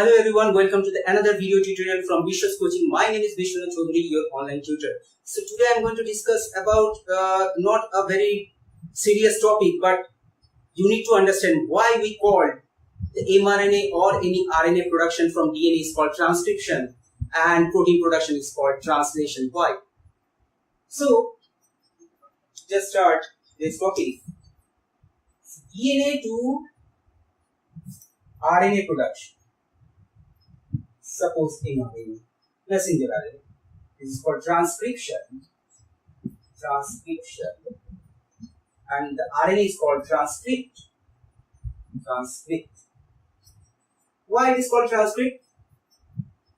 Hello everyone, welcome to another video tutorial from Biswa's coaching. My name is Biswa, your online tutor. So today I'm going to discuss about not a very serious topic, but you need to understand why we call the mRNA or any RNA production from DNA is called transcription and protein production is called translation. Why? So just start this topic. DNA to RNA production. Suppose mRNA, messenger RNA. This is called transcription, and the RNA is called transcript. Why it is called transcript?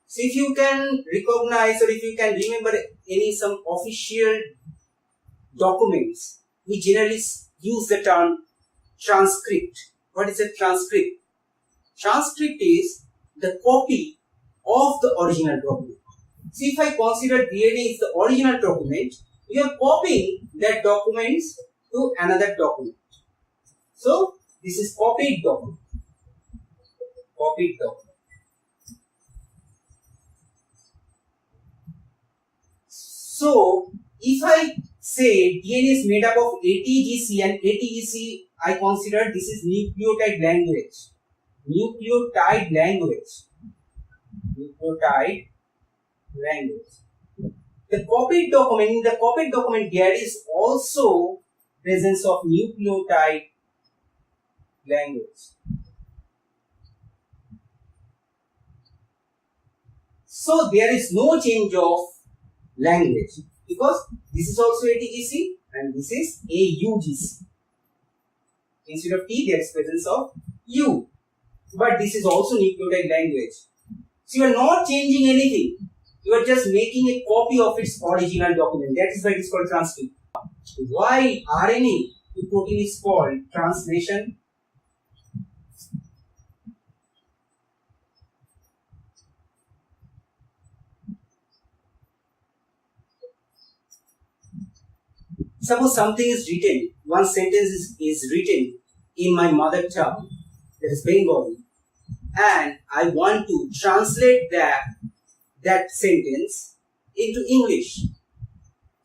So if you can recognize or if you can remember some official documents, we generally use the term transcript. What is a transcript? Transcript is the copy of the original document. So if I consider DNA is the original document, we are copying that document to another document. So this is copied document. So if I say DNA is made up of ATGC and ATGC, I consider this is nucleotide language. The copied document, in the copied document there is also presence of nucleotide language. So there is no change of language because this is also ATGC and this is AUGC. Instead of T there is presence of U. But this is also nucleotide language. So you are not changing anything. You are just making a copy of its original document. That is why it is called transcript. Why RNA to protein is called translation? Suppose something is written, one sentence is written in my mother tongue, that is Bengali, and I want to translate that sentence into English.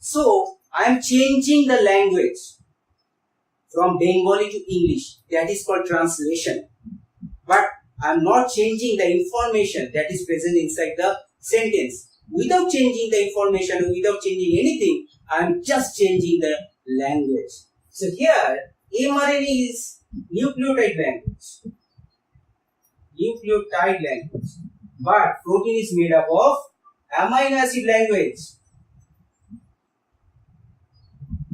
So I am changing the language from Bengali to English. That is called translation. But I am not changing the information that is present inside the sentence. Without changing the information, without changing anything, I am just changing the language. So here, mRNA is nucleotide language. But protein is made up of amino acid language.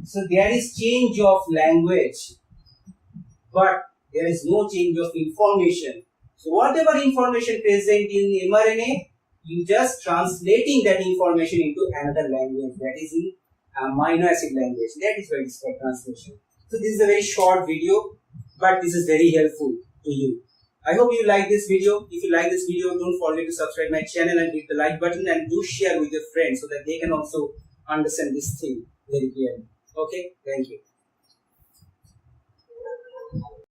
So there is change of language, but there is no change of information. So whatever information present in mRNA, you just translating that information into another language, that is in amino acid language. That is why it is called translation. So this is a very short video, but this is very helpful to you. I hope you like this video. If you like this video, don't forget to subscribe my channel and hit the like button and do share with your friends so that they can also understand this thing very clearly. Okay, thank you.